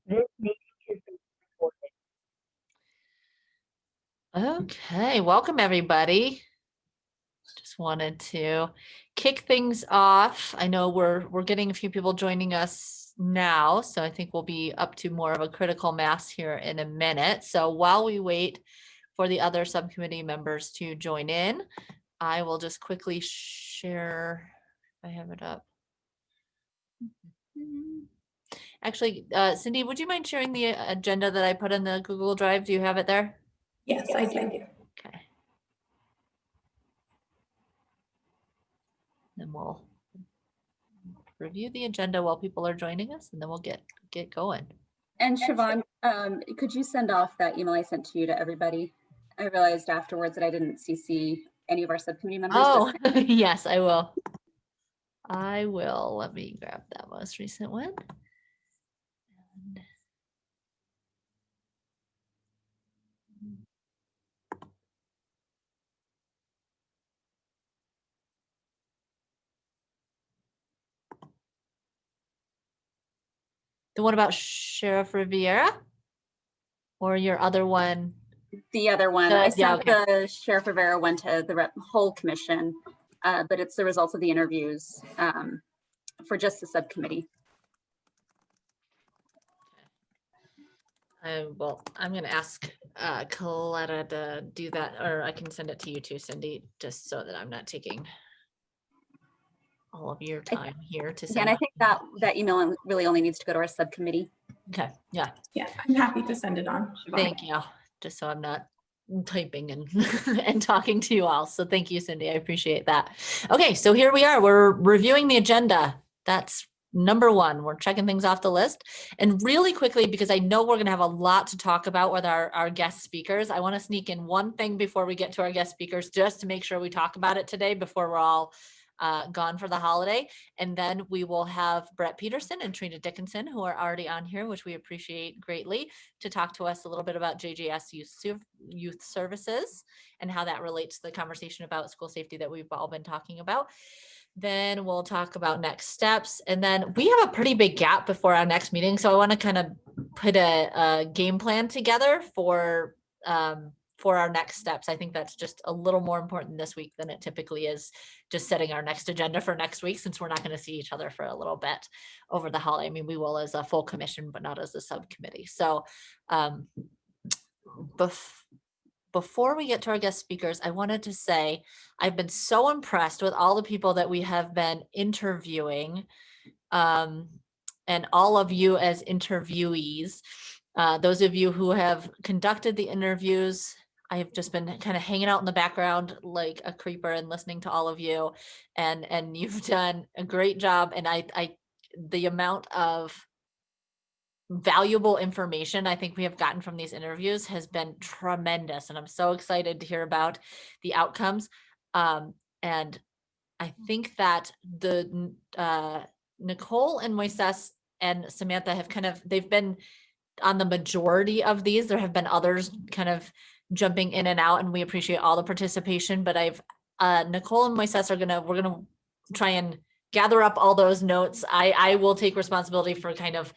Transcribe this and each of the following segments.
This meeting is being recorded. Okay, welcome everybody. Just wanted to kick things off. I know we're getting a few people joining us now, so I think we'll be up to more of a critical mass here in a minute. So while we wait for the other subcommittee members to join in, I will just quickly share, if I have it up. Actually, Cindy, would you mind sharing the agenda that I put in the Google Drive? Do you have it there? Yes, I do. Okay. Then we'll review the agenda while people are joining us, and then we'll get going. And Siobhan, could you send off that email I sent to you to everybody? I realized afterwards that I didn't CC any of our subcommittee members. Oh, yes, I will. I will. Let me grab that most recent one. And the one about Sheriff Riviera, or your other one? The other one, I sent yeah, okay. the Sheriff Rivera went to the whole commission, but it's the results of the interviews for just the subcommittee. I'm going to ask Coletta to do that, or I can send it to you too, Cindy, just so that I'm not taking all of your time here to send. And I think that email really only needs to go to our subcommittee. Okay, yeah. Yeah, I'm happy to send it on. Thank you. Just so I'm not typing and and talking to you all. So thank you, Cindy. I appreciate that. Okay, so here we are. We're reviewing the agenda. That's number one. We're checking things off the list. And really quickly, because I know we're going to have a lot to talk about with our guest speakers, I want to sneak in one thing before we get to our guest speakers, just to make sure we talk about it today before we're all gone for the holiday. And then we will have Brett Peterson and Trina Dickinson, who are already on here, which we appreciate greatly, to talk to us a little bit about JJS Youth Services and how that relates to the conversation about school safety that we've all been talking about. Then we'll talk about next steps. And then we have a pretty big gap before our next meeting. So I want to kind of put a game plan together for our next steps. I think that's just a little more important this week than it typically is, just setting our next agenda for next week, since we're not going to see each other for a little bit over the holiday. I mean, we will as a full commission, but not as a subcommittee. So before we get to our guest speakers, I wanted to say I've been so impressed with all the people that we have been interviewing, and all of you as interviewees. Those of you who have conducted the interviews, I have just been kind of hanging out in the background like a creeper and listening to all of you, and you've done a great job. And the amount of valuable information I think we have gotten from these interviews has been tremendous, and I'm so excited to hear about the outcomes. And I think that the Nicole and Moises and Samantha have they've been on the majority of these. There have been others kind of jumping in and out, and we appreciate all the participation, but Nicole and Moises we're gonna try and gather up all those notes. I will take responsibility for kind of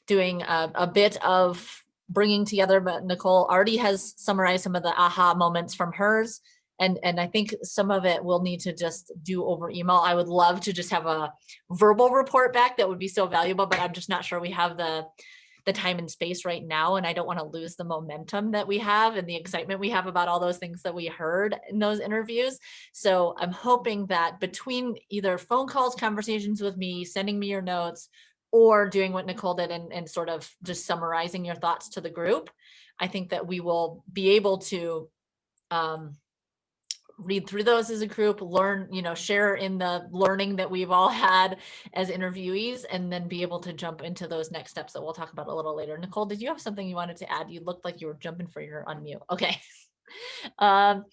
doing a bit of bringing together, but Nicole already has summarized some of the aha moments from hers. And I think some of it we'll need to just do over email. I would love to just have a verbal report back. That would be so valuable, but I'm just not sure we have the time and space right now. And I don't want to lose the momentum that we have and the excitement we have about all those things that we heard in those interviews. So I'm hoping that between either phone calls, conversations with me, sending me your notes, or doing what Nicole did and sort of just summarizing your thoughts to the group, I think that we will be able to read through those as a group, learn, share in the learning that we've all had as interviewees, and then be able to jump into those next steps that we'll talk about a little later. Nicole, did you have something you wanted to add? You looked like you were jumping for your unmute. Okay. And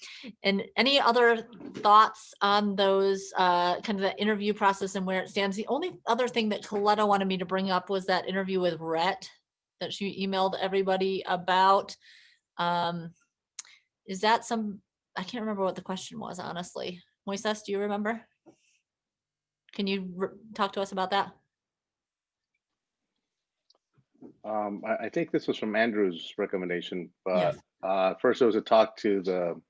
any other thoughts on those kind of the interview process and where it stands? The only other thing that Coletta wanted me to bring up was that interview with Rhett that she emailed everybody about. Is that I can't remember what the question was, honestly. Moises, do you remember? Can you talk to us about that? I think this was from Andrew's recommendation, but Yes. first there was a talk to the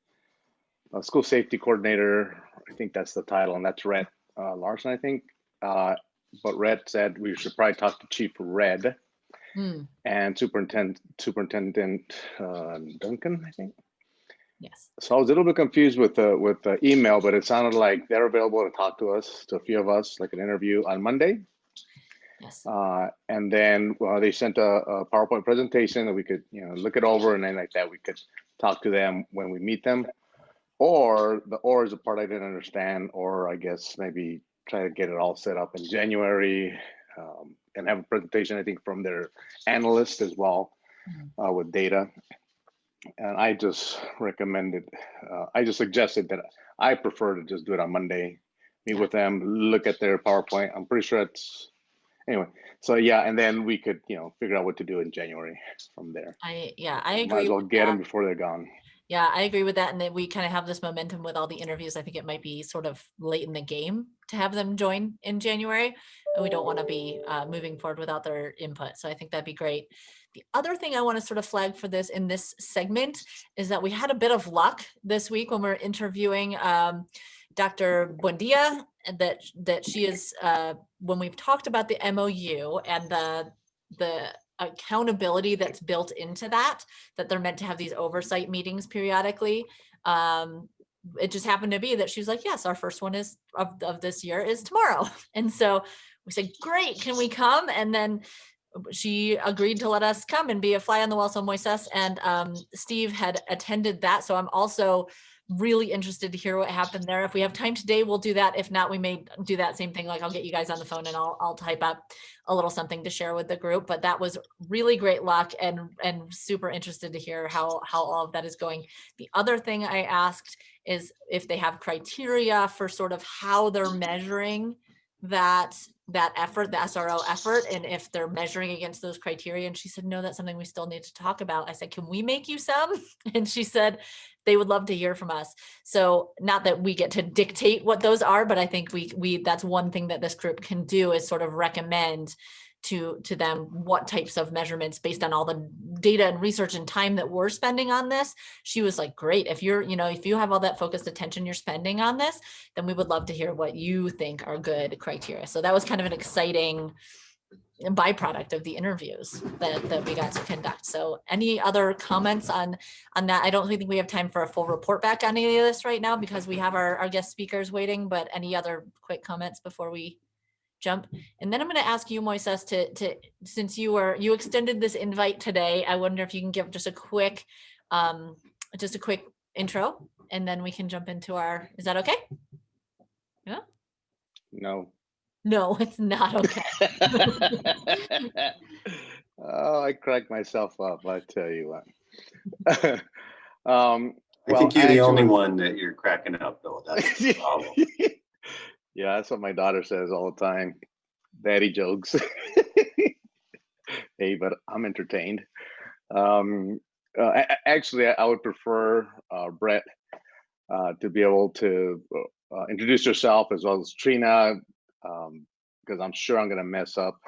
school safety coordinator. I think that's the title, and that's Rhett Larson, I think. But Rhett said we should probably talk to Chief Red Hmm, and Superintendent Duncan, I think. yes. So I was a little bit confused with the email, but it sounded like they're available to talk to us, to a few of us, like an interview on Monday. Yes. And then they sent a PowerPoint presentation that we could, look it over, and then like that we could talk to them when we meet them. Or is a part I didn't understand, or I guess maybe try to get it all set up in January, and have a presentation, I think, from their analyst as well, with data. And I just suggested that I prefer to just do it on Monday, meet with them, look at their PowerPoint. I'm pretty sure it's, anyway. So yeah, and then we could, figure out what to do in January from there. I Might agree as well with get that. them before they're gone. Yeah, I agree with that. And that we kind of have this momentum with all the interviews. I think it might be sort of late in the game to have them join in January. And we don't want to be moving forward without their input. So I think that'd be great. The other thing I want to sort of flag for this in this segment is that we had a bit of luck this week when we're interviewing Dr. Buendia, and that she is, when we've talked about the MOU and the accountability that's built into that they're meant to have these oversight meetings periodically. It just happened to be that she was like, yes, our first one is of this year is tomorrow. And so we said, great, can we come? And then she agreed to let us come and be a fly on the wall. So Moises and Steve had attended that. So I'm also really interested to hear what happened there. If we have time today, we'll do that. If not, we may do that same thing. Like I'll get you guys on the phone and I'll type up a little something to share with the group. But that was really great luck and super interested to hear how all of that is going. The other thing I asked is if they have criteria for sort of how they're measuring that effort, the SRO effort, and if they're measuring against those criteria. And she said, no, that's something we still need to talk about. I said, can we make you some? And she said, they would love to hear from us. So not that we get to dictate what those are, but I think we that's one thing that this group can do is sort of recommend to them what types of measurements based on all the data and research and time that we're spending on this. She was like, great, if you're, if you have all that focused attention you're spending on this, then we would love to hear what you think are good criteria. So that was kind of an exciting byproduct of the interviews that we got to conduct. So any other comments on that? I don't think we have time for a full report back on any of this right now because we have our guest speakers waiting, but any other quick comments before we jump? And then I'm going to ask you, Moises, to since you extended this invite today, I wonder if you can give just a quick intro, and then we can jump into our, is that okay? Yeah. No, it's not okay. Oh, I cracked myself up, I tell you what. I think you're the only one that you're cracking up, though. That's the problem. Yeah, that's what my daughter says all the time. Daddy jokes. Hey, but I'm entertained. Actually, I would prefer Brett to be able to introduce yourself as well as Trina, because I'm sure I'm going to mess up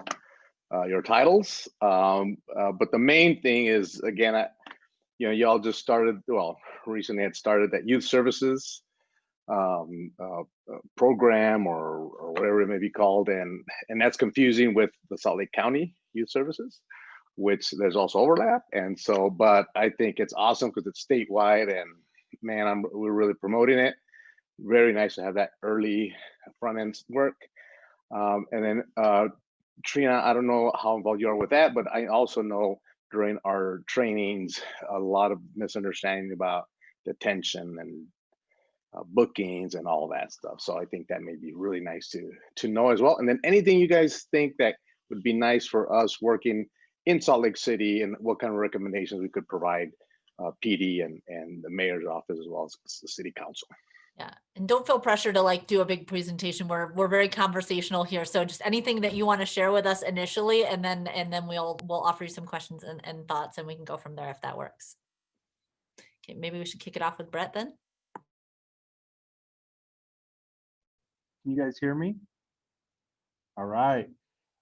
your titles. But the main thing is, again, y'all just started, well, recently had started that youth services program or whatever it may be called, and that's confusing with the Salt Lake County Youth Services, which there's also overlap. And so, but I think it's awesome because it's statewide, and man, we're really promoting it. Very nice to have that early front end work. And then Trina, I don't know how involved you are with that, but I also know during our trainings, a lot of misunderstanding about detention and bookings and all that stuff. So I think that may be really nice to know as well. And then anything you guys think that would be nice for us working in Salt Lake City, and what kind of recommendations we could provide PD and the mayor's office as well as the city council. Yeah, and don't feel pressure to like do a big presentation. We're very conversational here. So just anything that you want to share with us initially, and then we'll offer you some questions and thoughts, and we can go from there if that works. Okay, maybe we should kick it off with Brett then. Can you guys hear me? All right.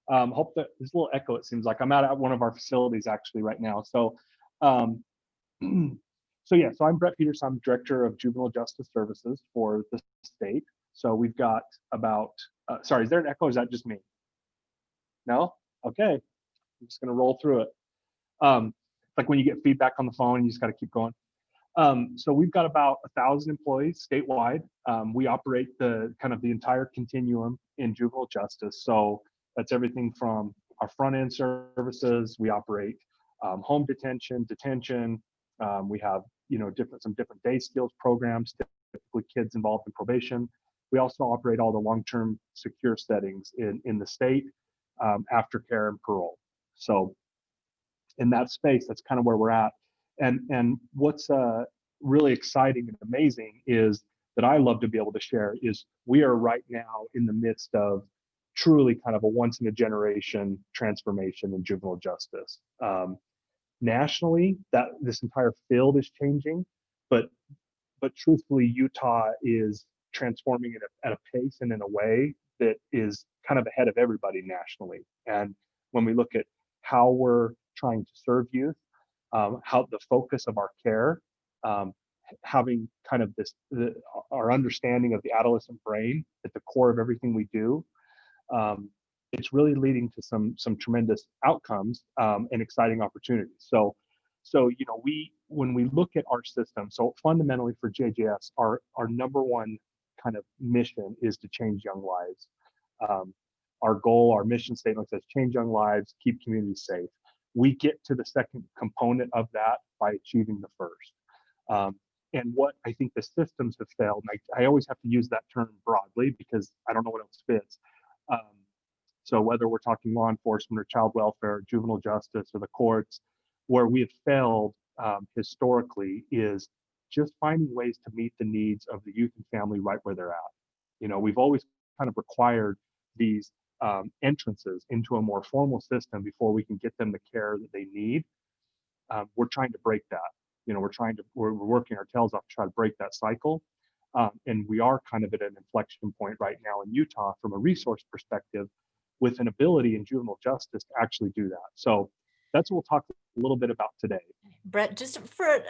Hope that there's a little echo, it seems like. I'm at one of our facilities actually right now. So, um, so I'm Brett Peters. I'm Director of Juvenile Justice Services for the state. So we've got about, sorry, is there an echo or is that just me? No? Okay. I'm just going to roll through it. Like when you get feedback on the phone, you just got to keep going. So we've got about 1,000 employees statewide. We operate the entire continuum in juvenile justice. So that's everything from our front end services. We operate home detention, detention. We have some different day skills programs, typically kids involved in probation. We also operate all the long-term secure settings in the state, aftercare and parole. So in that space, that's kind of where we're at. And what's really exciting and amazing is that I love to be able to share is we are right now in the midst of truly kind of a once in a generation transformation in juvenile justice. Nationally, that this entire field is changing, but truthfully, Utah is transforming it at a pace and in a way that is kind of ahead of everybody nationally. And when we look at how we're trying to serve youth, how the focus of our care, having kind of our understanding of the adolescent brain at the core of everything we do, it's really leading to some tremendous outcomes and exciting opportunities. So when we look at our system, so fundamentally for JJS, our number one kind of mission is to change young lives. Our goal, our mission statement says change young lives, keep communities safe. We get to the second component of that by achieving the first. And what I think the systems have failed, and I always have to use that term broadly because I don't know what else fits. So whether we're talking law enforcement or child welfare, juvenile justice, or the courts, where we have failed historically is just finding ways to meet the needs of the youth and family right where they're at. We've always kind of required these entrances into a more formal system before we can get them the care that they need. We're trying to break that. We're working our tails off to try to break that cycle. And we are kind of at an inflection point right now in Utah from a resource perspective with an ability in juvenile justice to actually do that. So that's what we'll talk a little bit about today. Brett, just for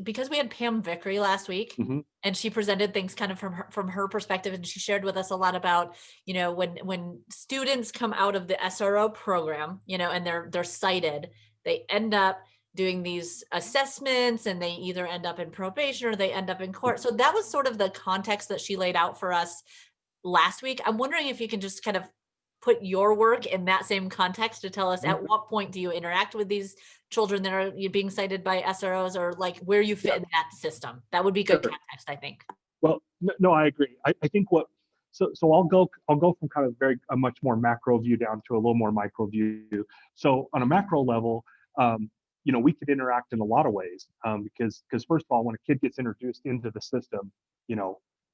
because we had Pam Vickery last week, and she presented things kind of from her perspective, and she shared with us a lot about when students come out of the SRO program, and they're cited, they end up doing these assessments, and they either end up in probation or they end up in court. So that was sort of the context that she laid out for us last week. I'm wondering if you can just kind of put your work in that same context to tell us at what point do you interact with these children that are being cited by SROs, or like where you fit in that system. That would be good context, I think. Well, no, I agree. I think so I'll go from kind of a much more macro view down to a little more micro view. So on a macro level, we could interact in a lot of ways because first of all, when a kid gets introduced into the system,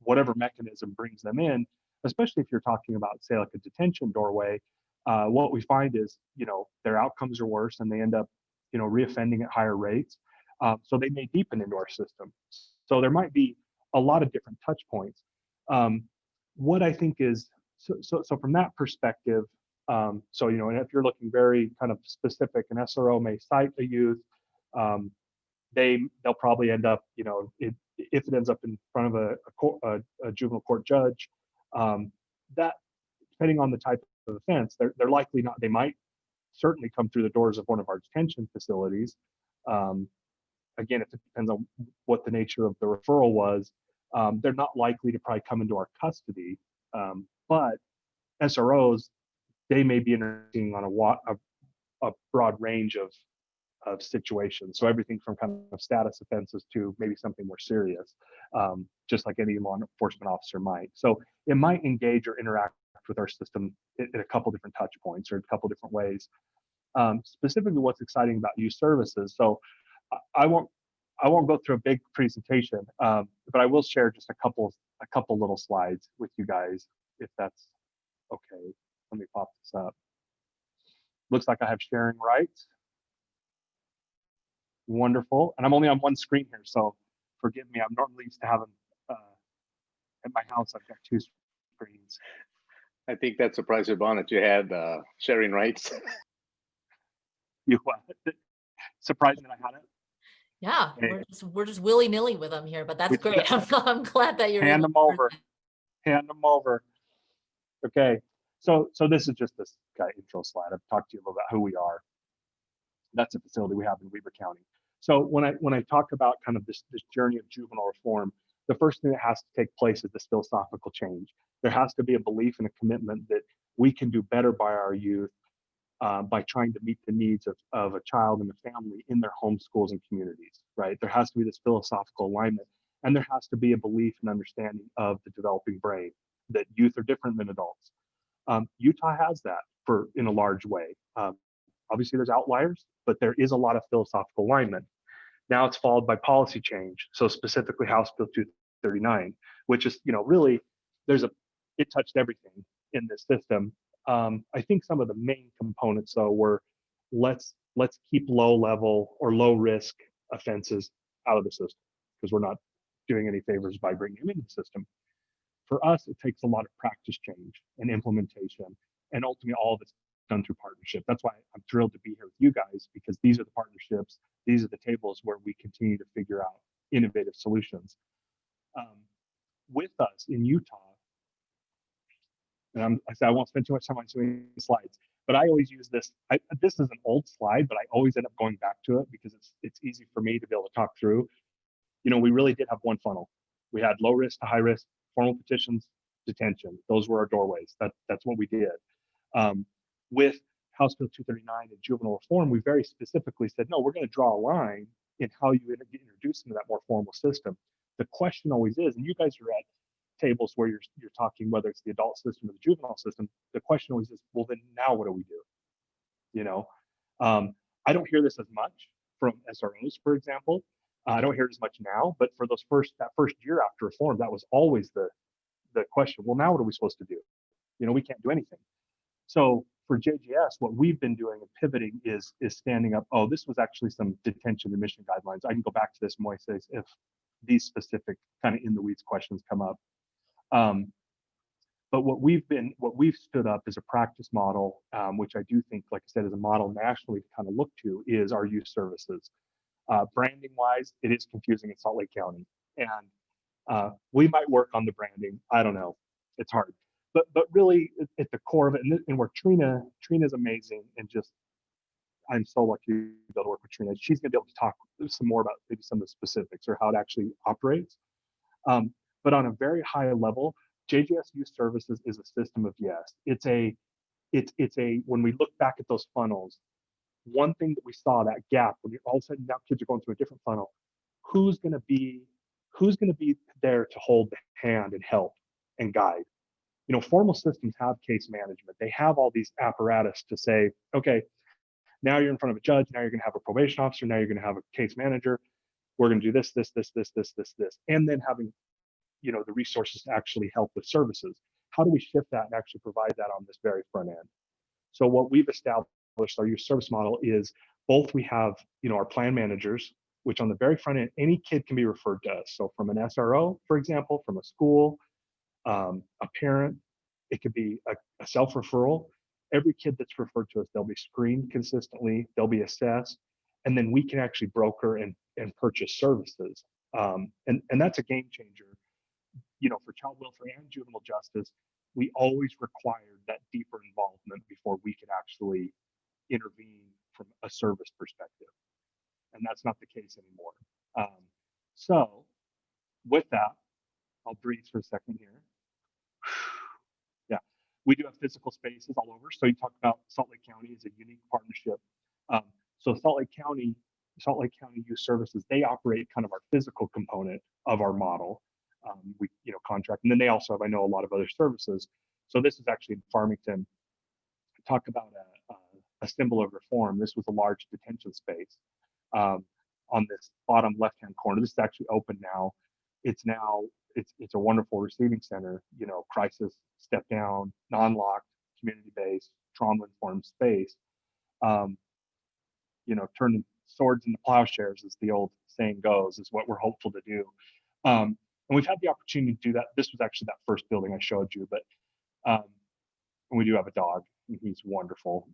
whatever mechanism brings them in, especially if you're talking about, say, like a detention doorway, what we find is, their outcomes are worse and they end up, reoffending at higher rates. So they may deepen into our system. So there might be a lot of different touch points. What I think is, so from that perspective, and if you're looking very kind of specific, an SRO may cite a youth, they'll probably end up, if it ends up in front of a juvenile court judge, that depending on the type of offense, they're likely not, they might certainly come through the doors of one of our detention facilities. Again, if it depends on what the nature of the referral was, they're not likely to probably come into our custody. But SROs, they may be interacting on a broad range of situations. So everything from kind of status offenses to maybe something more serious, just like any law enforcement officer might. So it might engage or interact with our system in a couple different touch points or a couple different ways. Specifically, what's exciting about youth services. So I won't go through a big presentation, but I will share just a couple little slides with you guys, if that's okay. Let me pop this up. Looks like I have sharing rights. Wonderful. And I'm only on one screen here, so forgive me. I'm normally used to having, at my house, I've got two screens. I think that surprised Yvonne that you had sharing rights. You surprised that I had it? Yeah, Hey. we're just willy-nilly with them here, but that's We great. I'm glad that you're Hand able them to over. present. Hand them over. Okay, so this is just this guy intro slide. I've talked to you about who we are. That's a facility we have in Weber County. So when I talk about kind of this journey of juvenile reform, the first thing that has to take place is this philosophical change. There has to be a belief and a commitment that we can do better by our youth by trying to meet the needs of a child and a family in their home schools and communities, right? There has to be this philosophical alignment, and there has to be a belief and understanding of the developing brain, that youth are different than adults. Utah has that in a large way. Obviously, there's outliers, but there is a lot of philosophical alignment. Now it's followed by policy change. So specifically House Bill 239, which is, really, it touched everything in this system. I think some of the main components, though, were let's keep low level or low risk offenses out of the system, because we're not doing any favors by bringing them into the system. For us, it takes a lot of practice change and implementation, and ultimately all of it's done through partnership. That's why I'm thrilled to be here with you guys, because these are the partnerships, these are the tables where we continue to figure out innovative solutions. With us in Utah, and I said I won't spend too much time on doing slides, but I always use this. This is an old slide, but I always end up going back to it because it's easy for me to be able to talk through. We really did have one funnel. We had low risk to high risk, formal petitions, detention. Those were our doorways. That's what we did. With House Bill 239 and juvenile reform, we very specifically said, no, we're going to draw a line in how you get introduced into that more formal system. The question always is, and you guys are at tables where you're talking whether it's the adult system or the juvenile system, the question always is, well, then now what do we do? I don't hear this as much from SROs, for example. I don't hear it as much now, but for that first year after reform, that was always the question. Well, now what are we supposed to do? We can't do anything. So for JGS, what we've been doing and pivoting is standing up. Oh, this was actually some detention admission guidelines. I can go back to this, Moises, if these specific kind of in the weeds questions come up. But what we've stood up is a practice model, which I do think, like I said, is a model nationally to kind of look to, is our youth services. Branding wise, it is confusing in Salt Lake County, and we might work on the branding. I don't know, it's hard, but really at the core of it, and where Trina's amazing, and just I'm so lucky to be able to work with Trina. She's going to be able to talk some more about maybe some of the specifics or how it actually operates. But on a very high level, JGS Youth Services is a system of yes. It's a when we look back at those funnels, one thing that we saw, that gap, when all of a sudden now kids are going through a different funnel, who's going to be there to hold the hand and help and guide? Formal systems have case management. They have all these apparatus to say, okay, now you're in front of a judge, now you're going to have a probation officer, now you're going to have a case manager. We're going to do this, and then having the resources to actually help with services. How do we shift that and actually provide that on this very front end? So what we've established, our youth service model, is both we have our plan managers, which on the very front end, any kid can be referred to us. So from an SRO, for example, from a school, a parent, it could be a self-referral. Every kid that's referred to us, they'll be screened consistently, they'll be assessed, and then we can actually broker and purchase services. And that's a game changer. For child welfare and juvenile justice, we always required that deeper involvement before we could actually intervene from a service perspective. And that's not the case anymore. So with that, I'll breathe for a second here. Yeah, we do have physical spaces all over. So you talk about Salt Lake County is a unique partnership. So Salt Lake County Youth Services, they operate kind of our physical component of our model. We contract, and then they also have, I know, a lot of other services. So this is actually in Farmington. Talk about a symbol of reform. This was a large detention space on this bottom left-hand corner. This is actually open now. It's a wonderful receiving center. Crisis, step down, non-locked, community-based, trauma-informed space. Turning swords into plowshares, as the old saying goes, is what we're hopeful to do. And we've had the opportunity to do that. This was actually that first building I showed you, but and we do have a dog, and he's wonderful.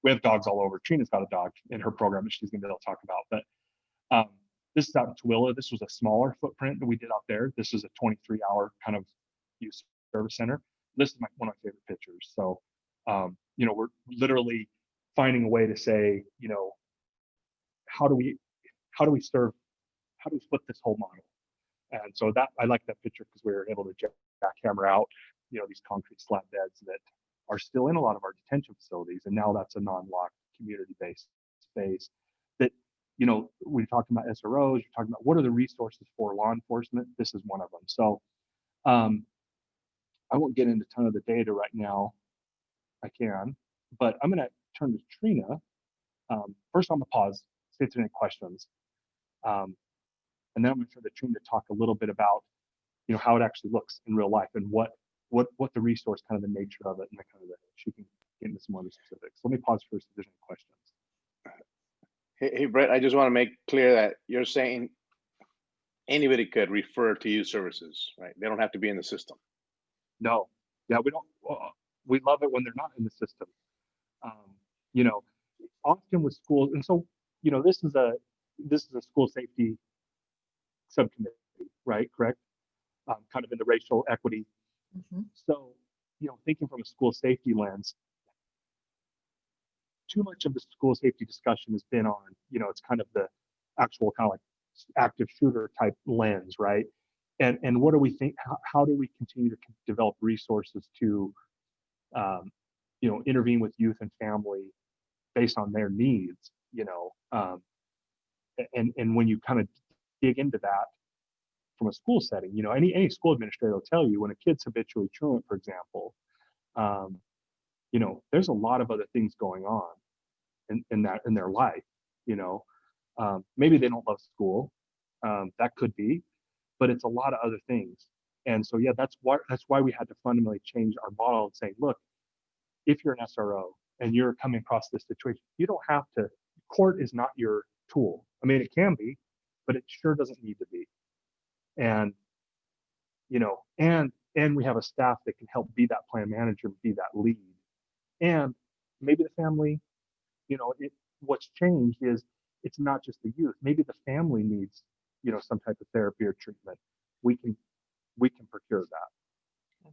We have dogs all over. Trina's got a dog in her program that she's going to be able to talk about. But this is out in Tooele. This was a smaller footprint that we did out there. This is a 23-hour kind of youth service center. This is one of my favorite pictures. So, you know, we're literally finding a way to say, you know, how do we flip this whole model? And so that I like that picture because we were able to jackhammer out, you know, these concrete slab beds that are still in a lot of our detention facilities, and now that's a non-locked community-based space. That, you know, we're talking about SROs. You're talking about what are the resources for law enforcement. This is one of them. So, I won't get into a ton of the data right now. I can, but I'm going to turn to Trina. First, I'm going to pause, see if there's any questions. And then I'm going to turn to Trina to talk a little bit about, you know, how it actually looks in real life and what the resource, kind of the nature of it, and the kind of she can get into some other specifics. Let me pause first if there's any questions. Hey, Brett, I just want to make clear that you're saying anybody could refer to youth services, right? They don't have to be in the system. No, yeah, we don't. We love it when they're not in the system. You know, often with schools, and so, you know, this is a school safety subcommittee, right? Correct? Kind of in the racial equity. Mhm. So, you know, thinking from a school safety lens, too much of the school safety discussion has been on, you know, it's kind of the actual kind of like active shooter type lens, right? And what do we think? How do we continue to develop resources to, you know, intervene with youth and family based on their needs? You know, and when you kind of dig into that from a school setting, you know, any school administrator will tell you when a kid's habitually truant, for example, you know, there's a lot of other things going on in their life. You know, maybe they don't love school. That could be. But it's a lot of other things. And so, yeah, that's why we had to fundamentally change our model and say, look, if you're an SRO and you're coming across this situation, you don't have to, court is not your tool. I mean, it can be, but it sure doesn't need to be. And, you know, and we have a staff that can help be that plan manager, be that lead. And maybe the family, you know, what's changed is it's not just the youth. Maybe the family needs, you know, some type of therapy or treatment. We can procure that.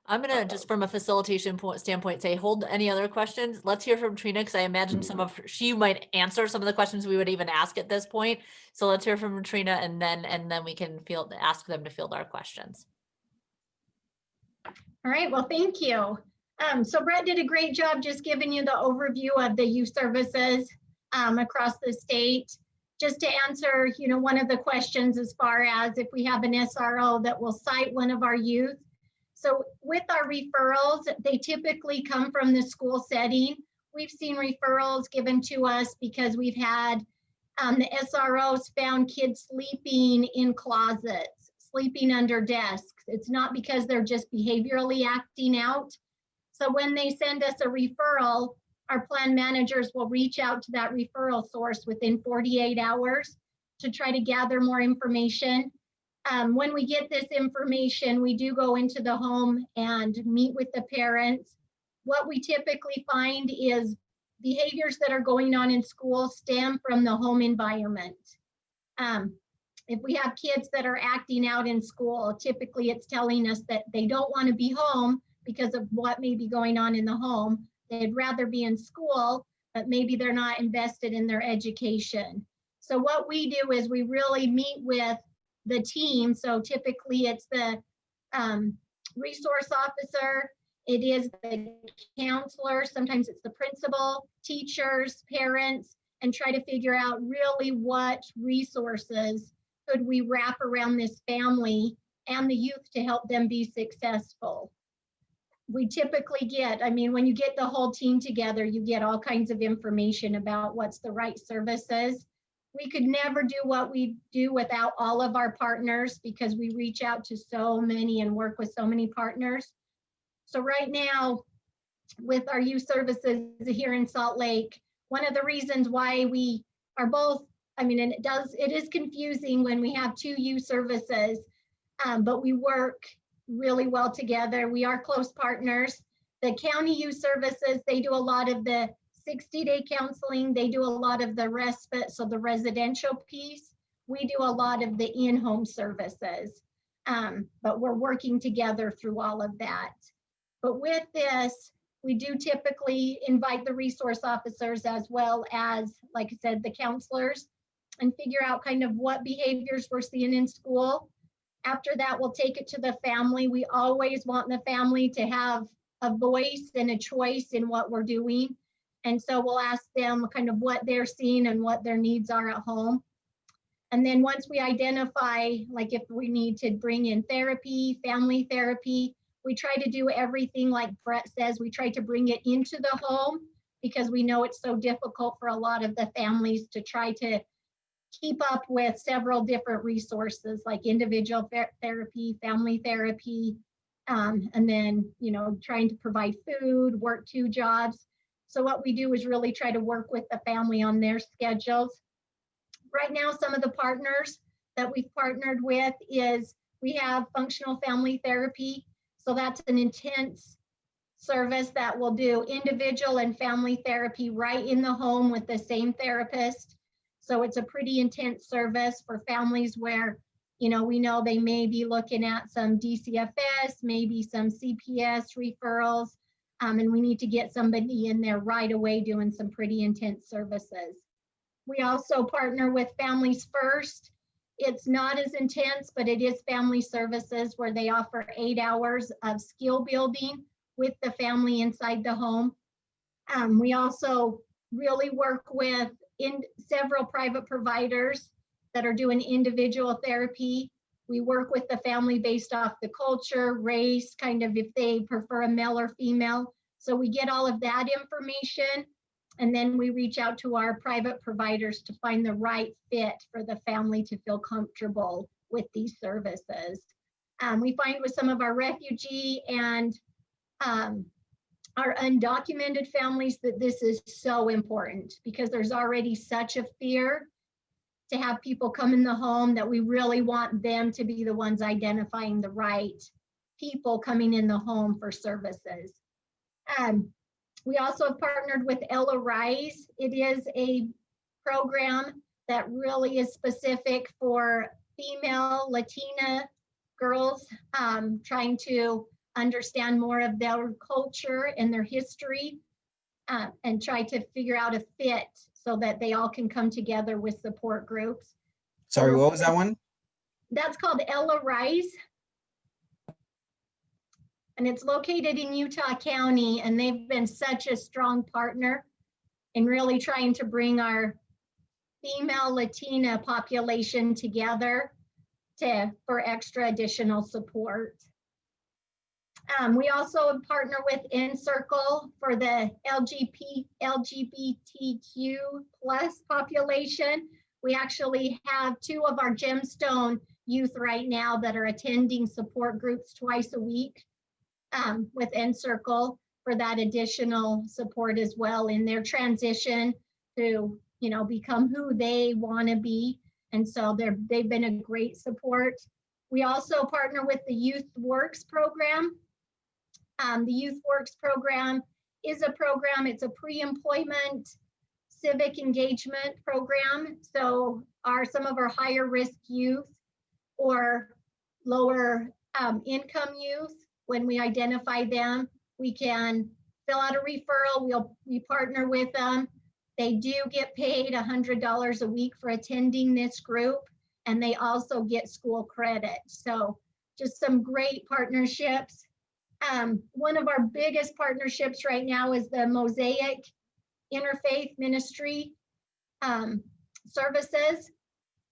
I'm gonna just from a facilitation standpoint say, hold any other questions. Let's hear from Trina because I imagine she might answer some of the questions we would even ask at this point. So let's hear from Trina, and then we can ask them to field our questions. All right, well, thank you. So Brett did a great job just giving you the overview of the youth services across the state. Just to answer, you know, one of the questions as far as if we have an SRO that will cite one of our youth. So with our referrals, they typically come from the school setting. We've seen referrals given to us because we've had the SROs found kids sleeping in closets, sleeping under desks. It's not because they're just behaviorally acting out. So when they send us a referral, our plan managers will reach out to that referral source within 48 hours to try to gather more information. When we get this information, we do go into the home and meet with the parents. What we typically find is behaviors that are going on in school stem from the home environment. If we have kids that are acting out in school, typically it's telling us that they don't want to be home because of what may be going on in the home. They'd rather be in school, but maybe they're not invested in their education. So what we do is we really meet with the team. So typically it's the resource officer, it is the counselor, sometimes it's the principal, teachers, parents, and try to figure out really what resources could we wrap around this family and the youth to help them be successful. We typically get, I mean, when you get the whole team together, you get all kinds of information about what's the right services. We could never do what we do without all of our partners because we reach out to so many and work with so many partners. So right now, with our youth services here in Salt Lake, one of the reasons why we are both, I mean, and it is confusing when we have two youth services, but we work really well together. We are close partners. The county youth services, they do a lot of the 60-day counseling. They do a lot of the respite, so the residential piece. We do a lot of the in-home services, but we're working together through all of that. But with this, we do typically invite the resource officers as well as, like I said, the counselors, and figure out kind of what behaviors we're seeing in school. After that, we'll take it to the family. We always want the family to have a voice and a choice in what we're doing. And so we'll ask them kind of what they're seeing and what their needs are at home. And then once we identify, like if we need to bring in therapy, family therapy, we try to do everything like Brett says, we try to bring it into the home because we know it's so difficult for a lot of the families to try to keep up with several different resources like individual therapy, family therapy, and then, you know, trying to provide food, work 2 jobs. So what we do is really try to work with the family on their schedules. Right now, some of the partners that we've partnered with is we have functional family therapy. So that's an intense service that will do individual and family therapy right in the home with the same therapist. So it's a pretty intense service for families where, you know, we know they may be looking at some DCFS, maybe some CPS referrals, and we need to get somebody in there right away doing some pretty intense services. We also partner with Families First. It's not as intense, but it is family services where they offer 8 hours of skill building with the family inside the home. We also really work with several private providers that are doing individual therapy. We work with the family based off the culture, race, kind of if they prefer a male or female. So we get all of that information, and then we reach out to our private providers to find the right fit for the family to feel comfortable with these services. We find with some of our refugee and our undocumented families that this is so important because there's already such a fear to have people come in the home that we really want them to be the ones identifying the right people coming in the home for services. We also have partnered with Ella Rise. It is a program that really is specific for female Latina girls trying to understand more of their culture and their history and try to figure out a fit so that they all can come together with support groups. Sorry, what was that one? That's called Ella Rise. And it's located in Utah County, and they've been such a strong partner in really trying to bring our female Latina population together for extra additional support. We also partner with Encircle for the LGBTQ plus population. We actually have 2 of our Gemstone youth right now that are attending support groups twice a week with Encircle for that additional support as well in their transition to, you know, become who they want to be. And so they've been a great support. We also partner with the Youth Works program. The Youth Works program is a program, it's a pre-employment civic engagement program. So some of our higher risk youth or lower income youth, when we identify them, we can fill out a referral, we partner with them. They do get paid $100 a week for attending this group, and they also get school credit. So just some great partnerships. One of our biggest partnerships right now is the Mosaic Interfaith Ministry services.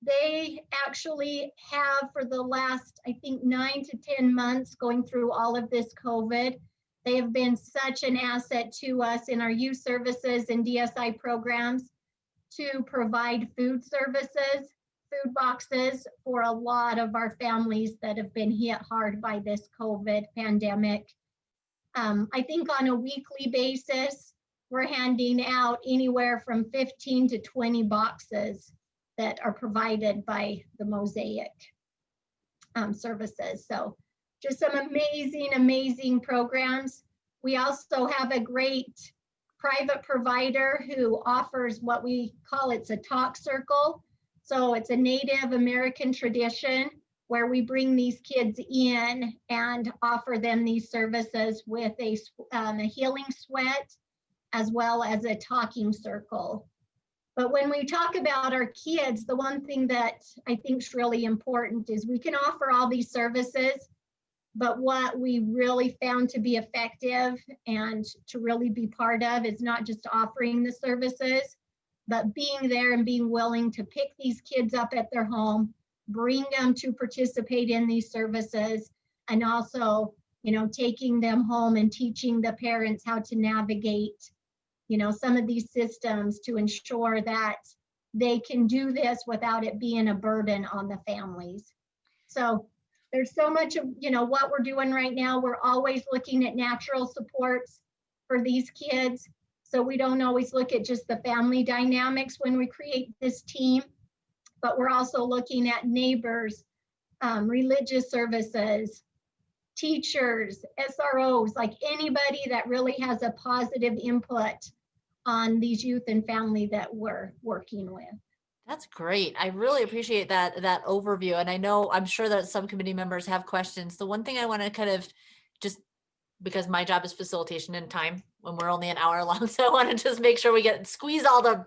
They actually have for the last, I think, 9 to 10 months going through all of this COVID. They have been such an asset to us in our youth services and DSI programs to provide food services, food boxes for a lot of our families that have been hit hard by this COVID pandemic. I think on a weekly basis, we're handing out anywhere from 15 to 20 boxes that are provided by the Mosaic services. So just some amazing, amazing programs. We also have a great private provider who offers what we call it's a talk circle. So it's a Native American tradition where we bring these kids in and offer them these services with a healing sweat as well as a talking circle. But when we talk about our kids, the one thing that I think is really important is we can offer all these services, but what we really found to be effective and to really be part of is not just offering the services, but being there and being willing to pick these kids up at their home, bring them to participate in these services, and also, taking them home and teaching the parents how to navigate, some of these systems to ensure that they can do this without it being a burden on the families. So there's so much of, what we're doing right now. We're always looking at natural supports for these kids. So we don't always look at just the family dynamics when we create this team, but we're also looking at neighbors, religious services, teachers, SROs, like anybody that really has a positive input on these youth and family that we're working with. That's great. I really appreciate that overview. And I'm sure that subcommittee members have questions. The one thing I want to kind of just, because my job is facilitation and time when we're only an hour long. So I want to just make sure we squeeze all the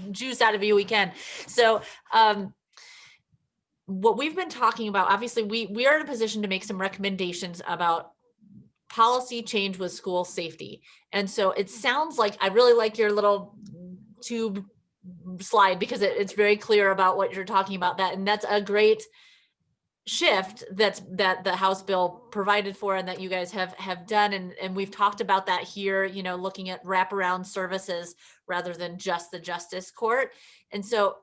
juice out of you we can. So what we've been talking about, obviously we are in a position to make some recommendations about policy change with school safety. And so it sounds like, I really like your little tube slide because it's very clear about what you're talking about, and that's a great shift that the House bill provided for and that you guys have done. And we've talked about that here, looking at wraparound services rather than just the justice court. And so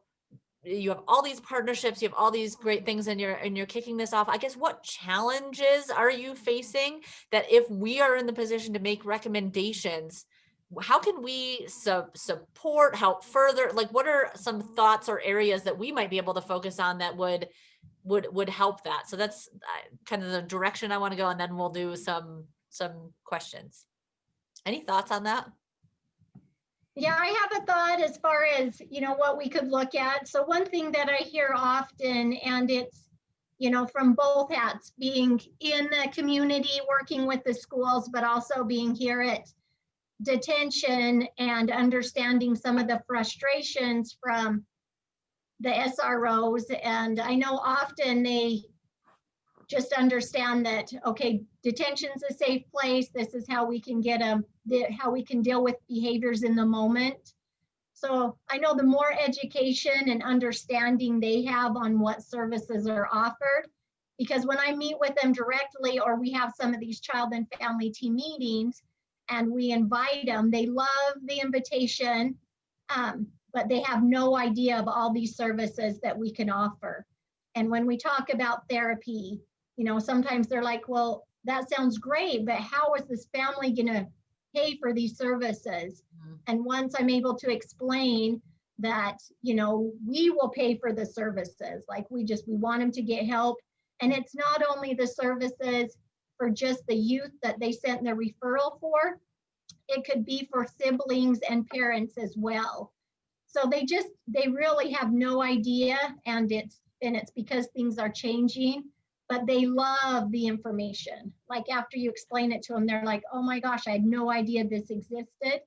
you have all these partnerships, you have all these great things, and you're kicking this off. I guess, what challenges are you facing that if we are in the position to make recommendations, how can we support, help further? Like, what are some thoughts or areas that we might be able to focus on that would help that? So that's kind of the direction I want to go, and then we'll do some questions. Any thoughts on that? Yeah, I have a thought as far as, what we could look at. So one thing that I hear often, and it's, from both hats, being in the community, working with the schools, but also being here at detention and understanding some of the frustrations from the SROs. And I know often they just understand that, okay, detention's a safe place. This is how we can get how we can deal with behaviors in the moment. So I know the more education and understanding they have on what services are offered, because when I meet with them directly, or we have some of these child and family team meetings and we invite them, they love the invitation, but they have no idea of all these services that we can offer. And when we talk about therapy, sometimes they're like, well, that sounds great, but how is this family gonna pay for these services? Mm-hmm. And once I'm able to explain that, we will pay for the services, like we want them to get help. And it's not only the services for just the youth that they sent the referral for, it could be for siblings and parents as well. So they really have no idea, and it's because things are changing, but they love the information. Like after you explain it to them, they're like, oh my gosh, I had no idea this existed.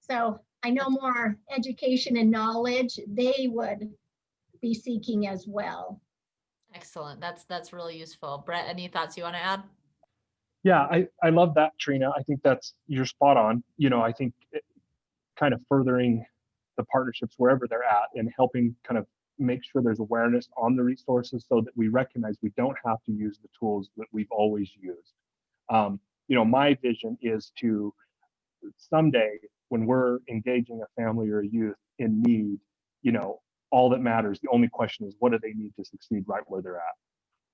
So I know more education and knowledge they would be seeking as well. Excellent. That's really useful. Brett, any thoughts you want to add? Yeah, I love that, Trina. I think you're spot on. I think kind of furthering the partnerships wherever they're at and helping kind of make sure there's awareness on the resources so that we recognize we don't have to use the tools that we've always used. My vision is to someday, when we're engaging a family or a youth in need, all that matters, the only question is, what do they need to succeed right where they're at?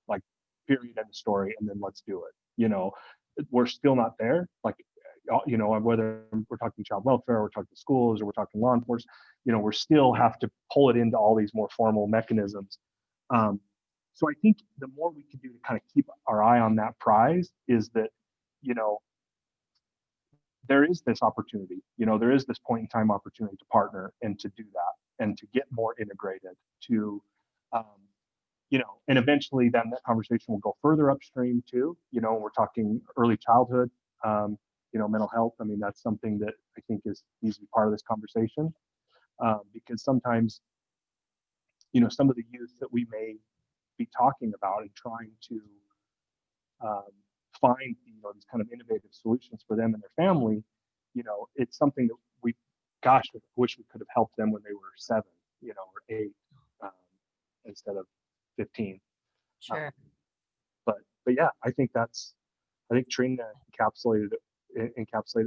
Like, period, end of story, and then let's do it. We're still not there. Like, whether we're talking child welfare, we're talking schools, or we're talking law enforcement, we still have to pull it into all these more formal mechanisms. So I think the more we can do to kind of keep our eye on that prize is that, there is this opportunity, there is this point in time opportunity to partner and to do that and to get more integrated to, and eventually then that conversation will go further upstream too. We're talking early childhood, mental health. I mean, that's something that I think needs to be part of this conversation, because sometimes, some of the youth that we may be talking about and trying to find, these kind of innovative solutions for them and their family, it's something that we wish we could have helped them when they were 7, or 8, instead of 15. Sure. But yeah, I think Trina encapsulated it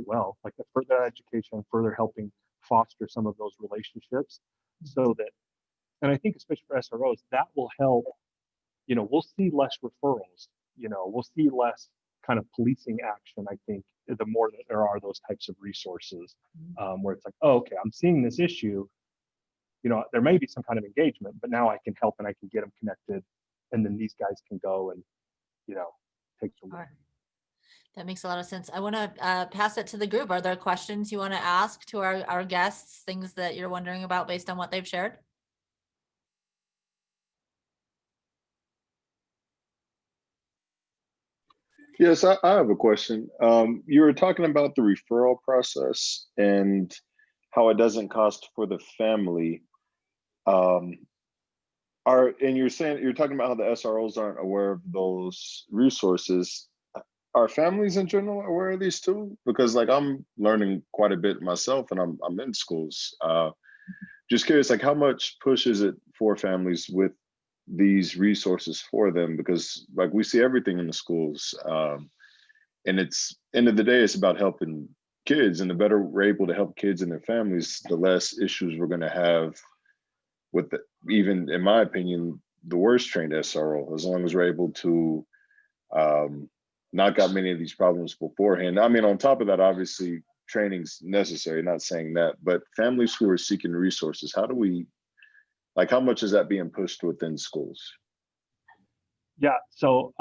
well, like the further education, further helping foster some of those relationships, so that, and I think especially for SROs, that will help. We'll see less referrals, we'll see less kind of policing action. I think the more that there are those types of resources, where it's like, oh, okay, I'm seeing this issue, there may be some kind of engagement, but now I can help and I can get them connected, and then these guys can go and, take the lead. Sure. That makes a lot of sense. I want to pass it to the group. Are there questions you want to ask to our guests, things that you're wondering about based on what they've shared? Yes, I have a question. You were talking about the referral process and how it doesn't cost for the family. And you're talking about how the SROs aren't aware of those resources. Are families in general aware of these too? Because like I'm learning quite a bit myself, and I'm in schools. Just curious, like how much push is it for families with these resources for them? Because like we see everything in the schools, and it's end of the day, it's about helping kids, and the better we're able to help kids and their families, the less issues we're going to have with even in my opinion, the worst trained SRO, as long as we're able to knock out many of these problems beforehand. I mean, on top of that, obviously training's necessary, not saying that, but families who are seeking resources, how much is that being pushed within schools? Yeah, so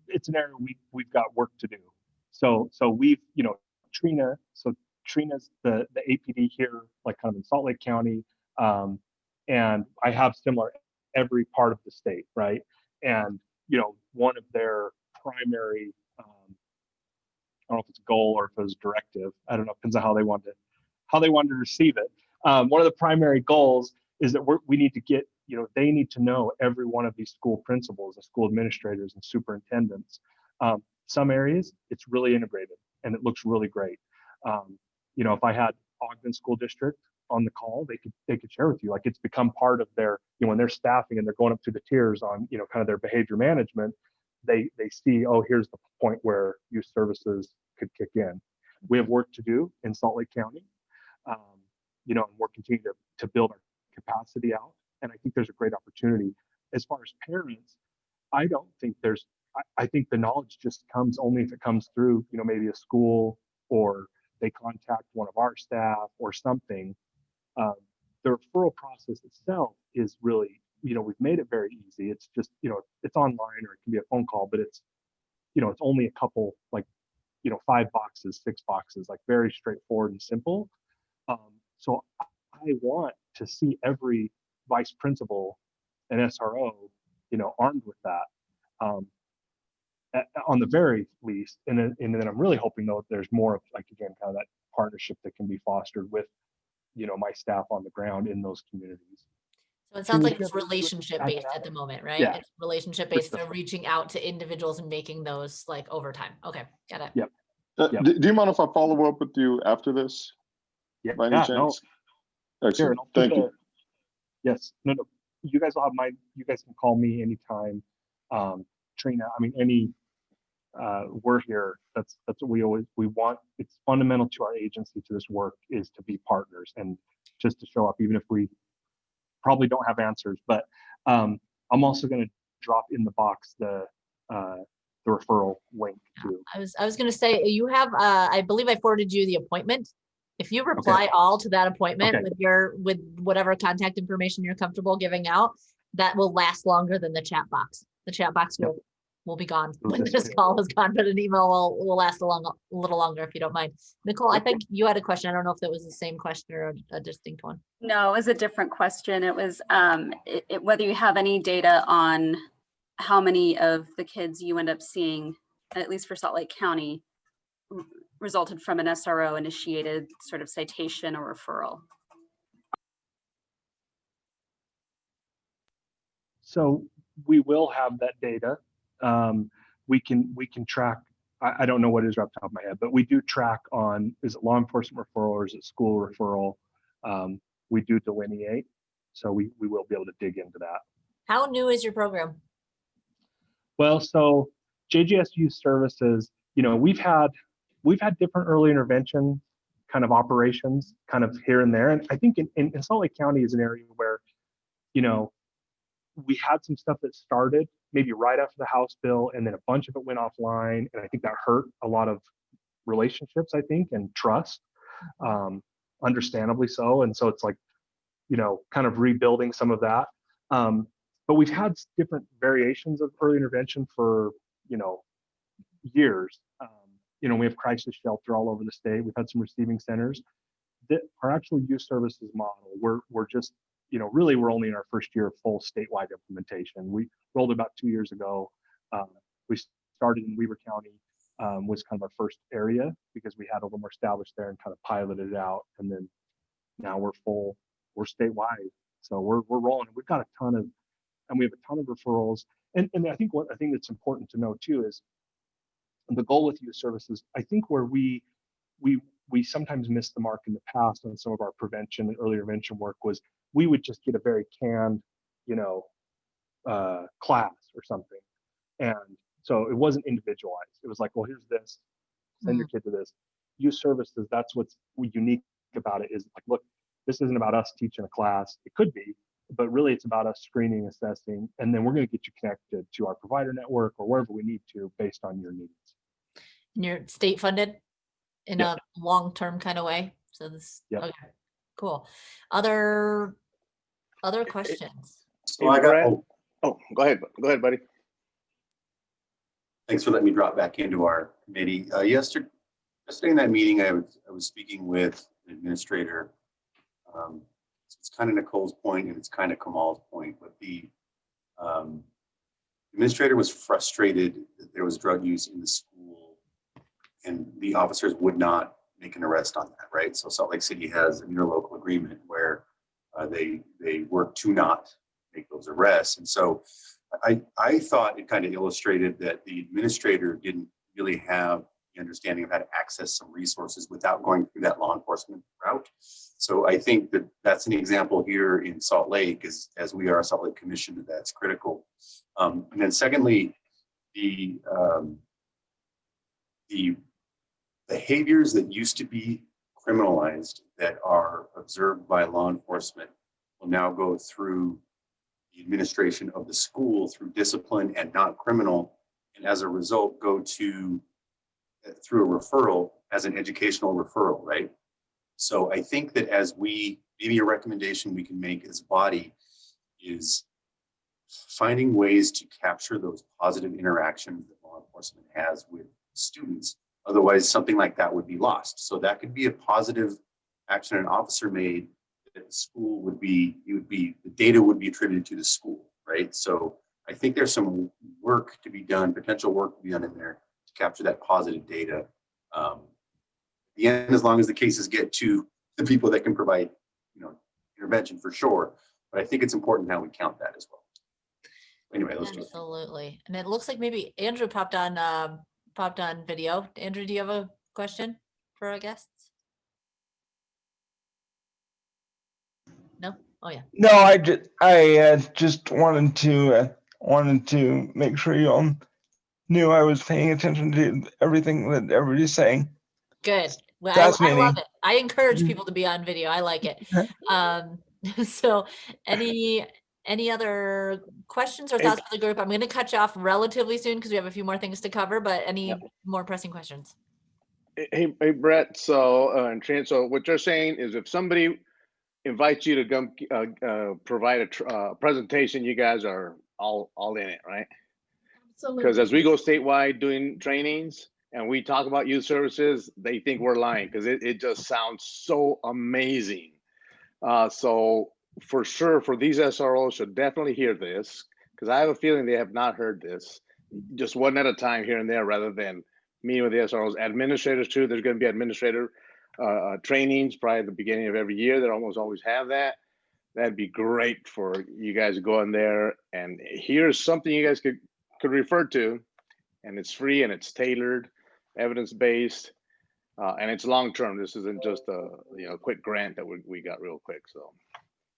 it's an area we've got work to do. So we've, Trina's the APD here, like kind of in Salt Lake County, and I have similar every part of the state, right? And one of their primary, I don't know if it's a goal or if it was directive, I don't know, depends on how they want to receive it. One of the primary goals is that we need to get, they need to know every one of these school principals and school administrators and superintendents. Some areas it's really integrated and it looks really great. If I had Ogden School District on the call, they could share with you, like it's become part of their, when they're staffing and they're going up through the tiers on, kind of their behavior management, they see, oh, here's the point where youth services could kick in. We have work to do in Salt Lake County, and we're continuing to build our capacity out. And I think there's a great opportunity. As far as parents, I don't think I think the knowledge just comes only if it comes through, maybe a school, or they contact one of our staff or something. The referral process itself is really, we've made it very easy. It's just, it's online or it can be a phone call, but it's only a couple, like, 5 boxes, 6 boxes, like very straightforward and simple. So I want to see every vice principal and SRO, armed with that, on the very least. And then I'm really hoping though, there's more of, like, again, kind of that partnership that can be fostered with, my staff on the ground in those communities. So it sounds like it's relationship based at the moment, right? Yeah. It's relationship based. They're reaching out to individuals and making those like over time. Okay, got it. Yep. Yep. Do you mind if I follow up with you after this? Yeah, by any chance? No. Excellent. Sure, Thank you. Yes. No. You guys will have you guys can call me anytime. Trina, I mean, we're here. That's what we want. It's fundamental to our agency, to this work, is to be partners and just to show up, even if we probably don't have answers. But I'm also going to drop in the box the referral link too. I was going to say, you have, I believe I forwarded you the appointment. If you reply all to that appointment with whatever contact information you're comfortable giving out, that will last longer than the chat box. The chat box will will be gone It'll when this disappear. call is gone, but an email will last a little longer if you don't mind. Nicole, I think you had a question. I don't know if that was the same question or a distinct one. No, it was a different question. It was whether you have any data on how many of the kids you end up seeing, at least for Salt Lake County, resulted from an SRO initiated sort of citation or referral. So we will have that data. We can track. I don't know what it is off the top of my head, but we do track on, is it law enforcement referral or is it school referral? We do delineate, so we will be able to dig into that. How new is your program? Well, so JGS Youth Services, you know, we've had different early intervention kind of operations kind of here and there. And I think in Salt Lake County is an area where, you know, we had some stuff that started maybe right after the House bill, and then a bunch of it went offline. And I think that hurt a lot of relationships, I think, and trust, understandably so. And so it's like, you know, kind of rebuilding some of that. But we've had different variations of early intervention for, you know, years. You know, we have crisis shelter all over the state. We've had some receiving centers that are actually youth services model. We're just, you know, really we're only in our first year of full statewide implementation. We rolled about 2 years ago. We started in Weber County, was kind of our first area because we had a little more established there and kind of piloted it out. And then now we're statewide. So we're rolling. We've got a ton of, and we have a ton of referrals. And I think one thing that's important to know too is the goal with youth services, I think where we sometimes missed the mark in the past on some of our prevention and early intervention work was we would just get a very canned, you know, class or something. And so it wasn't individualized. It was like, well, here's this, send your kid to this. Youth services, that's what's unique about it is like, look, this isn't about us teaching a class. It could be, but really it's about us screening, assessing, and then we're going to get you connected to our provider network or wherever we need to based on your needs. And you're state funded in Yep. a long-term kind of way. So this, Yep. okay, cool. Other questions? So I got, Brad? Oh, go ahead, buddy. thanks for letting me drop back into our committee. Yesterday in that meeting, I was speaking with an administrator. It's kind of Nicole's point and it's kind of Kamal's point, but the administrator was frustrated that there was drug use in the school and the officers would not make an arrest on that, right? So Salt Lake City has an interlocal agreement where they work to not make those arrests. And so I thought it kind of illustrated that the administrator didn't really have the understanding of how to access some resources without going through that law enforcement route. So I think that that's an example here in Salt Lake, as we are a Salt Lake Commission, that's critical. And then secondly, the behaviors that used to be criminalized that are observed by law enforcement will now go through the administration of the school through discipline and not criminal, and as a result go to through a referral as an educational referral, right? So I think that as maybe a recommendation we can make as a body is finding ways to capture those positive interactions that law enforcement has with students. Otherwise, something like that would be lost. So that could be a positive action an officer made that the school the data would be attributed to the school, right? So I think there's some work to be done, potential work to be done in there to capture that positive data. At the end, as long as the cases get to the people that can provide, you know, intervention for sure. But I think it's important how we count that as well. Anyway, let's do it. Absolutely. And it looks like maybe Andrew popped on video. Andrew, do you have a question for our guests? No? Oh yeah. No, I just wanted to make sure you all knew I was paying attention to everything that everybody's saying. Good. Well, I love Fascinating. it. I encourage people to be on video. I like it. So any other questions or Hey, thoughts for the group? I'm going to cut you off relatively soon because we have a few more things to cover, but any Yep. more pressing questions? Hey, Brett. So, and Tran, so what you're saying is if somebody invites you to come provide a presentation, you guys are all in it, right? Absolutely. Because as we go statewide doing trainings and we talk about youth services, they think we're lying because it just sounds so amazing. So for sure, for these SROs should definitely hear this, because I have a feeling they have not heard this, just one at a time here and there, rather than meeting with the SROs. Administrators too, there's going to be administrator trainings probably at the beginning of every year. They almost always have that. That'd be great for you guys to go in there and here's something you guys could refer to, and it's free and it's tailored, evidence-based, and it's long-term. This isn't just a quick grant that we got real quick. So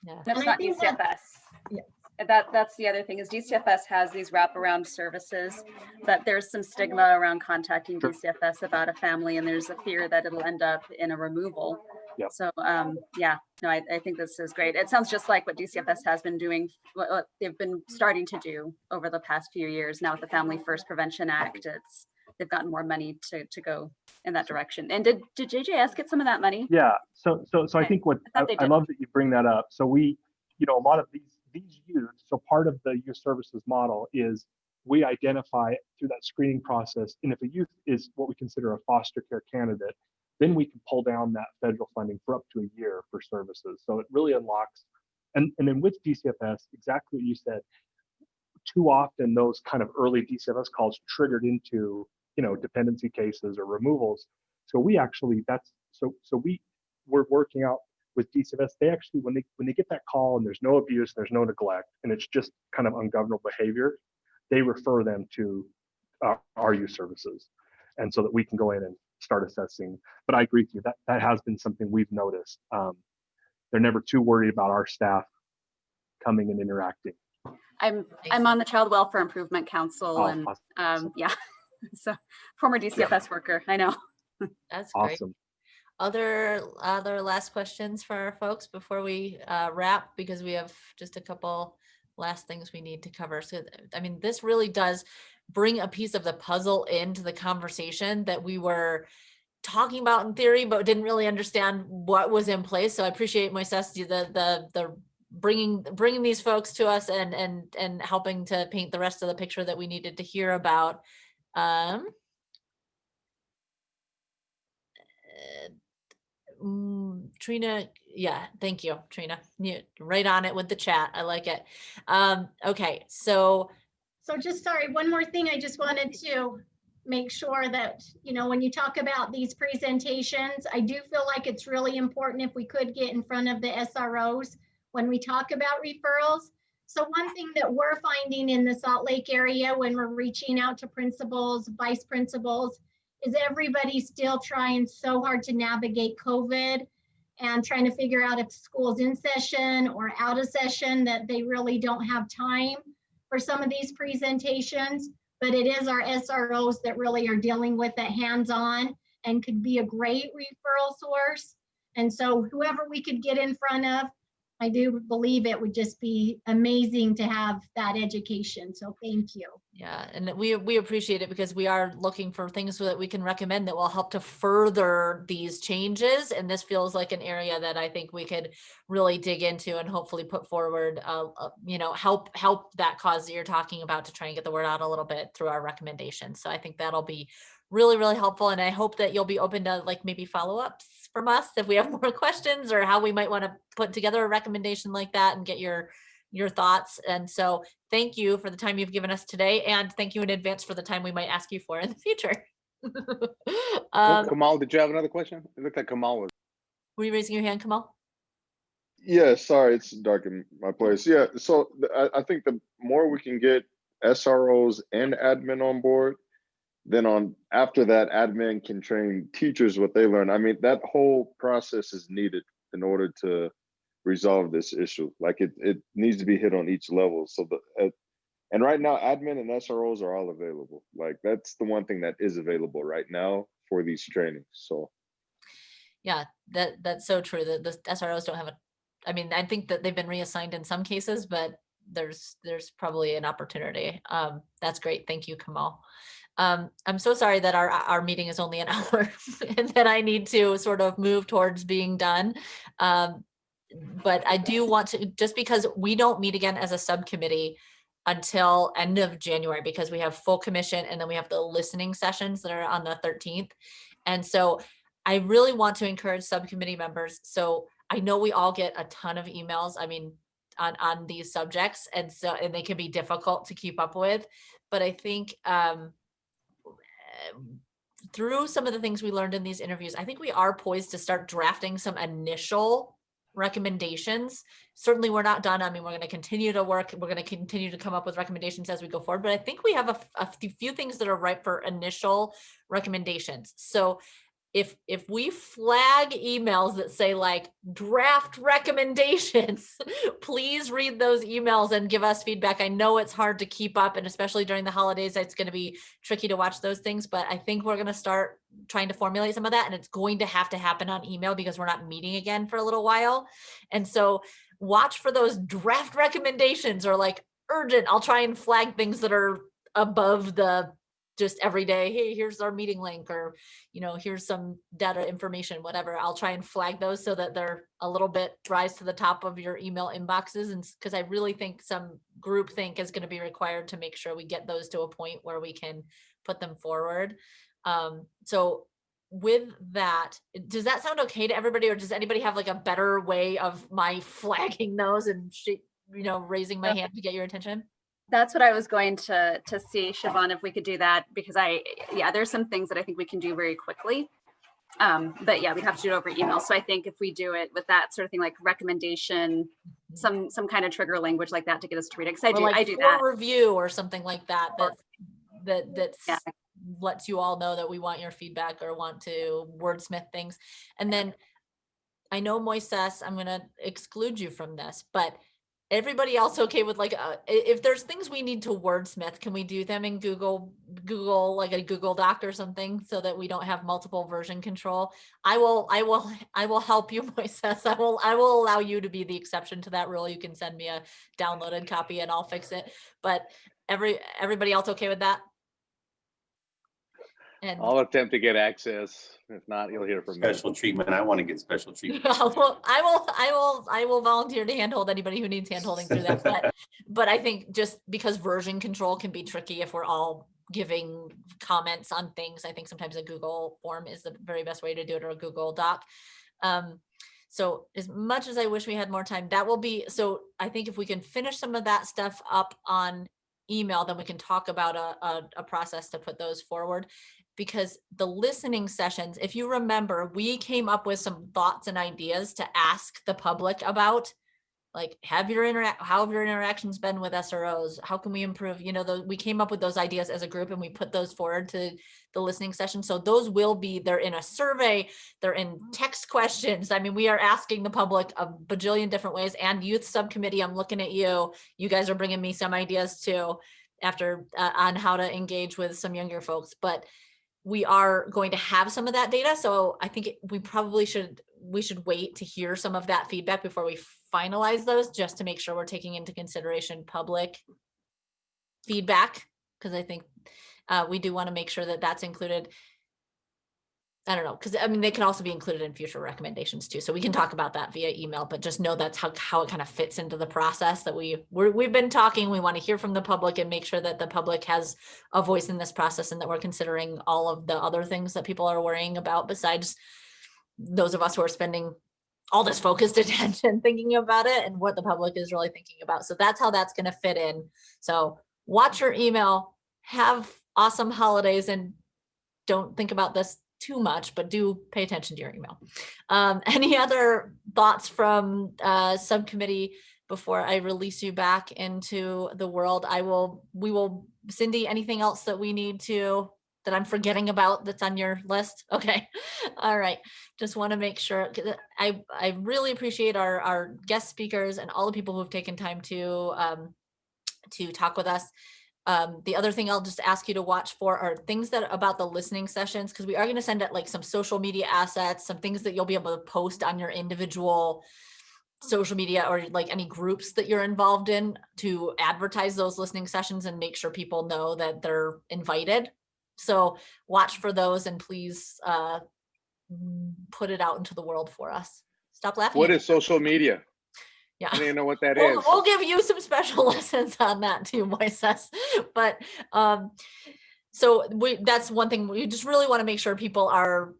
Yeah. That's And I not think that- DCFS. Yeah. That's the other thing is DCFS has these wraparound services, but there's some stigma around contacting Sure. DCFS about a family, and there's a fear that it'll end up in a removal. Yep. So, yeah, no, I think this is great. It sounds just like what DCFS has been doing, what they've been starting to do over the past few years. Now with the Family First Prevention Act, they've gotten more money to go in that direction. And did JJS get some of that money? Yeah, so I Okay. think what I thought they I did. love that you bring that up. So we, a lot of these youth, so part of the youth services model is we identify through that screening process, and if a youth is what we consider a foster care candidate, then we can pull down that federal funding for up to a year for services. So it really unlocks, and then with DCFS, exactly what you said, too often those kind of early DCFS calls triggered into, dependency cases or removals. So we actually, we're working out with DCFS. They actually, when they get that call and there's no abuse, there's no neglect, and it's just kind of ungovernable behavior, they refer them to our youth services. And so that we can go in and start assessing. But I agree with you, that has been something we've noticed. They're never too worried about our staff coming and interacting. I'm on the Child Welfare Improvement Council, Oh, and awesome. yeah, so former DCFS worker, I know. That's great. Awesome. Other last questions for our folks before we wrap, because we have just a couple last things we need to cover. So, I mean, this really does bring a piece of the puzzle into the conversation that we were talking about in theory, but didn't really understand what was in place. So I appreciate Moises, the bringing these folks to us and helping to paint the rest of the picture that we needed to hear about. Trina, yeah, thank you, Trina. You're right on it with the chat. I like it. Okay, so just sorry, one more thing. I just wanted to make sure that, when you talk about these presentations, I do feel like it's really important if we could get in front of the SROs when we talk about referrals. So one thing that we're finding in the Salt Lake area when we're reaching out to principals, vice principals, is everybody's still trying so hard to navigate COVID and trying to figure out if school's in session or out of session, that they really don't have time for some of these presentations. But it is our SROs that really are dealing with it hands-on and could be a great referral source. And so whoever we could get in front of, I do believe it would just be amazing to have that education. So thank you. yeah, and we appreciate it because we are looking for things so that we can recommend that will help to further these changes. And this feels like an area that I think we could really dig into and hopefully put forward, help that cause that you're talking about to try and get the word out a little bit through our recommendations. So I think that'll be really, really helpful. And I hope that you'll be open to maybe follow-ups from us if we have more questions, or how we might want to put together a recommendation like that and get your thoughts. And so thank you for the time you've given us today, and thank you in advance for the time we might ask you for in the future. Kamal, did you have another question? It looked like Kamal was. Were you raising your hand, Kamal? Yeah, sorry, it's dark in my place. Yeah, so I think the more we can get SROs and admin on board, then after that, admin can train teachers what they learn. I mean, that whole process is needed in order to resolve this issue. Like it needs to be hit on each level. So and right now, admin and SROs are all available. Like that's the one thing that is available right now for these trainings. So Yeah, that's so true. The SROs don't have I think that they've been reassigned in some cases, but there's probably an opportunity. That's great. Thank you, Kamal. I'm so sorry that our meeting is only an hour and that I need to sort of move towards being done. But I do want to, just because we don't meet again as a subcommittee until end of January, because we have full commission and then we have the listening sessions that are on the 13th. And so I really want to encourage subcommittee members. So I know we all get a ton of emails, I mean, on these subjects. And they can be difficult to keep up with, but I think, through some of the things we learned in these interviews, I think we are poised to start drafting some initial recommendations. Certainly we're not done. I mean, we're going to continue to work. We're going to continue to come up with recommendations as we go forward, but I think we have a few things that are ripe for initial recommendations. So if we flag emails that say like draft recommendations, please read those emails and give us feedback. I know it's hard to keep up, and especially during the holidays, it's going to be tricky to watch those things, but I think we're going to start trying to formulate some of that, and it's going to have to happen on email because we're not meeting again for a little while. And so watch for those draft recommendations, or like urgent. I'll try and flag things that are above the just every day, hey, here's our meeting link, or, here's some data information, whatever. I'll try and flag those so that they're a little bit rise to the top of your email inboxes. And because I really think some groupthink is going to be required to make sure we get those to a point where we can put them forward. So with that, does that sound okay to everybody, or does anybody have like a better way of my flagging those and raising my hand to get your attention? That's what I was going to see, Siobhan, if we could do that, because there's some things that I think we can do very quickly. But yeah, we'd have to do it over email. So I think if we do it with that sort of thing, like recommendation, some kind of trigger language like that to get us to read it. Because I do that. Review or something like that. That yeah. lets you all know that we want your feedback or want to wordsmith things. And then I know Moises, I'm going to exclude you from this, but everybody else okay with like, if there's things we need to wordsmith, can we do them in Google, like a Google Doc or something, so that we don't have multiple version control? I will help you, Moises. I will allow you to be the exception to that rule. You can send me a downloaded copy and I'll fix it. But everybody else okay with that? And I'll attempt to get access. If not, you'll hear from me. Special treatment. I want to get special treatment. I will volunteer to handhold anybody who needs handholding through that. But I think just because version control can be tricky if we're all giving comments on things, I think sometimes a Google form is the very best way to do it, or a Google Doc. So as much as I wish we had more time, that will be, so I think if we can finish some of that stuff up on email, then we can talk about a process to put those forward. Because the listening sessions, if you remember, we came up with some thoughts and ideas to ask the public about, like, how have your interactions been with SROs? How can we improve? We came up with those ideas as a group and we put those forward to the listening session. So those they're in a survey, they're in text questions. I mean, we are asking the public a bajillion different ways. And youth subcommittee, I'm looking at you. You guys are bringing me some ideas too, after on how to engage with some younger folks. But we are going to have some of that data. So I think we should wait to hear some of that feedback before we finalize those, just to make sure we're taking into consideration public feedback. Because I think we do want to make sure that that's included. I don't know, because I mean, they can also be included in future recommendations too. So we can talk about that via email, but just know that's how it kind of fits into the process that we've been talking. We want to hear from the public and make sure that the public has a voice in this process, and that we're considering all of the other things that people are worrying about, besides those of us who are spending all this focused attention thinking about it, and what the public is really thinking about. So that's how that's going to fit in. So watch your email, have awesome holidays, and don't think about this too much, but do pay attention to your email. Any other thoughts from subcommittee before I release you back into the world? We will, Cindy, anything else that we need to, that I'm forgetting about that's on your list? Okay. All right. Just want to make sure, I really appreciate our guest speakers and all the people who've taken time to talk with us. The other thing I'll just ask you to watch for are things that about the listening sessions, because we are going to send out like some social media assets, some things that you'll be able to post on your individual social media, or like any groups that you're involved in, to advertise those listening sessions and make sure people know that they're invited. So watch for those, and please put it out into the world for us. Stop laughing. What is social media? Yeah. I don't even know what that We'll, is. we'll give you some special lessons on that too, Moises. But so that's one thing we just really want to make sure people are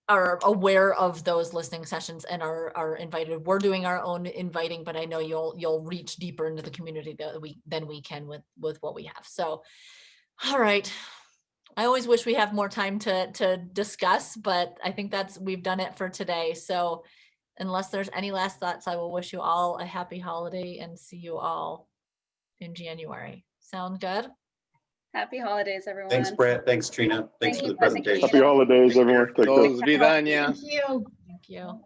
aware of those listening sessions and are invited. We're doing our own inviting, but I know you'll reach deeper into the community than we can with what we have. So, all right. I always wish we have more time to discuss, but I think we've done it for today. So unless there's any last thoughts, I will wish you all a happy holiday and see you all in January. Sound good? Happy holidays, everyone. Thanks, Brett. Thanks, Trina. Thanks Thank for you. the presentation. Happy holidays, everyone. Take care. Those Vidania. Thank you. Thank you.